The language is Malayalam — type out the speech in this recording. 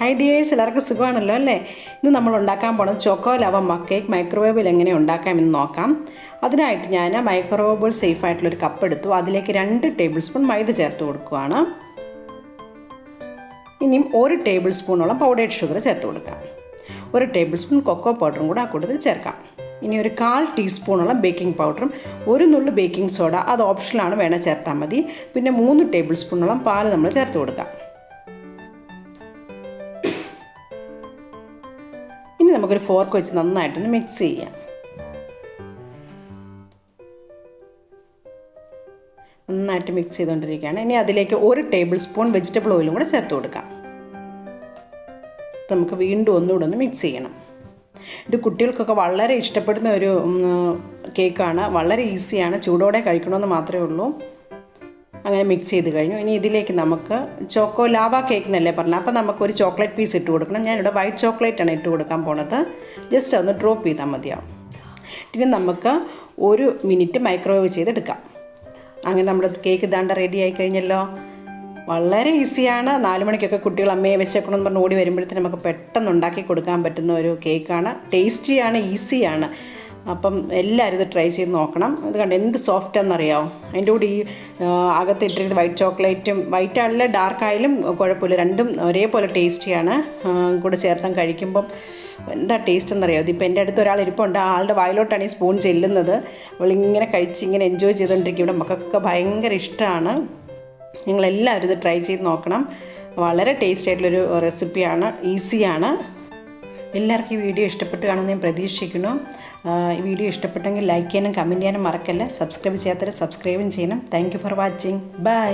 Hi dears, എല്ലാവർക്കും സുഖമാണല്ലോ അല്ലേ? ഇന്ന് നമ്മൾ ഉണ്ടാക്കാൻ പോകുന്നത് ചോക്കോ ലവ കേക്ക് മൈക്രോവേവിൽ എങ്ങനെ ഉണ്ടാക്കാമെന്ന് നോക്കാം. അതിനായിട്ട് ഞാൻ മൈക്രോവേവ് സേഫ് ആയിട്ടുള്ള ഒരു കപ്പ് എടുത്തു. അതിലേക്ക് 2 ടേബിൾ സ്പൂൺ മൈദ ചേർത്ത് കൊടുക്കുകയാണ്. ഇനിയും 1 ടേബിൾ സ്പൂണോളം പൗഡേർഡ് ഷുഗർ ചേർത്ത് കൊടുക്കാം. 1 ടേബിൾ സ്പൂൺ കൊക്കോ പൗഡറും കൂടെ ആ കൂട്ടത്തിൽ ചേർക്കാം. ഇനി ഒരു 1/4 ടീസ്പൂണോളം ബേക്കിംഗ് പൗഡറും 1 നുള്ളു ബേക്കിംഗ് സോഡ, അത് ഓപ്ഷനിലാണ്, വേണം ചേർത്താൽ മതി. പിന്നെ 3 ടേബിൾ സ്പൂണോളം പാൽ നമ്മൾ ചേർത്ത് കൊടുക്കാം. ഇനി നമുക്കൊരു ഫോർക്ക് വെച്ച് നന്നായിട്ടൊന്ന് മിക്സ് ചെയ്യാം. നന്നായിട്ട് മിക്സ് ചെയ്തുകൊണ്ടിരിക്കുകയാണ്. ഇനി അതിലേക്ക് 1 ടേബിൾ സ്പൂൺ വെജിറ്റബിൾ ഓയിലും കൂടെ ചേർത്ത് കൊടുക്കാം. നമുക്ക് വീണ്ടും ഒന്നുകൂടെ ഒന്ന് മിക്സ് ചെയ്യണം. ഇത് കുട്ടികൾക്കൊക്കെ വളരെ ഇഷ്ടപ്പെടുന്ന ഒരു കേക്കാണ്. വളരെ ഈസിയാണ്, ചൂടോടെ കഴിക്കണമെന്ന് മാത്രമേ ഉള്ളൂ. അങ്ങനെ മിക്സ് ചെയ്ത് കഴിഞ്ഞു. ഇനി ഇതിലേക്ക് നമുക്ക് ചോക്കോ ലാവ കേക്ക് എന്നല്ലേ പറഞ്ഞത്, അപ്പോൾ നമുക്കൊരു ചോക്ലേറ്റ് പീസ് ഇട്ട് കൊടുക്കണം. ഞാനിവിടെ വൈറ്റ് ചോക്ലേറ്റാണ് ഇട്ട് കൊടുക്കാൻ പോണത്. ജസ്റ്റ് ഒന്ന് ഡ്രോപ്പ് ചെയ്താൽ മതിയാവും. ഇനി നമുക്ക് 1 മിനിറ്റ് മൈക്രോവേവ് ചെയ്തെടുക്കാം. അങ്ങനെ നമ്മുടെ കേക്ക് ഇതാണ്ട് റെഡി ആയി കഴിഞ്ഞല്ലോ. വളരെ ഈസിയാണ്. 4 മണിക്കൊക്കെ കുട്ടികൾ അമ്മയെ വിശക്കണമെന്ന് പറഞ്ഞ് ഓടി വരുമ്പോഴത്തേന് നമുക്ക് പെട്ടെന്ന് ഉണ്ടാക്കി കൊടുക്കാൻ പറ്റുന്ന ഒരു കേക്കാണ്. ടേസ്റ്റിയാണ്, ഈസിയാണ്. അപ്പം എല്ലാവരും ഇത് ട്രൈ ചെയ്ത് നോക്കണം. ഇത് കണ്ട് എന്ത് സോഫ്റ്റാണെന്നറിയാമോ. അതിൻ്റെ കൂടി ഈ അകത്തിട്ടിരിക്കുന്ന വൈറ്റ് ചോക്ലേറ്റും, വൈറ്റ് ആയാലും ഡാർക്ക് ആയാലും കുഴപ്പമില്ല, രണ്ടും ഒരേപോലെ ടേസ്റ്റിയാണ്. കൂടെ ചേർത്താൻ കഴിക്കുമ്പം എന്താ ടേസ്റ്റ് എന്നറിയാമോ. ഇതിപ്പോൾ എൻ്റെ അടുത്ത് ഒരാൾ ഇരിപ്പുണ്ട്, ആളുടെ വായിലോട്ടാണ് ഈ സ്പൂൺ ചെല്ലുന്നത്. അവളിങ്ങനെ കഴിച്ച് ഇങ്ങനെ എൻജോയ് ചെയ്തുകൊണ്ടിരിക്കും. ഇവിടെ മക്കൾക്കൊക്കെ ഭയങ്കര ഇഷ്ടമാണ്. നിങ്ങളെല്ലാവരും ഇത് ട്രൈ ചെയ്ത് നോക്കണം. വളരെ ടേസ്റ്റ് ആയിട്ടുള്ളൊരു റെസിപ്പിയാണ്, ഈസിയാണ്. എല്ലാവർക്കും ഈ വീഡിയോ ഇഷ്ടപ്പെട്ട് കാണുമെന്ന് ഞാൻ പ്രതീക്ഷിക്കുന്നു. ഈ വീഡിയോ ഇഷ്ടപ്പെട്ടെങ്കിൽ ലൈക്ക് ചെയ്യാനും കമൻറ്റ് ചെയ്യാനും മറക്കല്ല. സബ്സ്ക്രൈബ് ചെയ്യാത്തവരെ സബ്സ്ക്രൈബും ചെയ്യണം. Thank you for watching. By.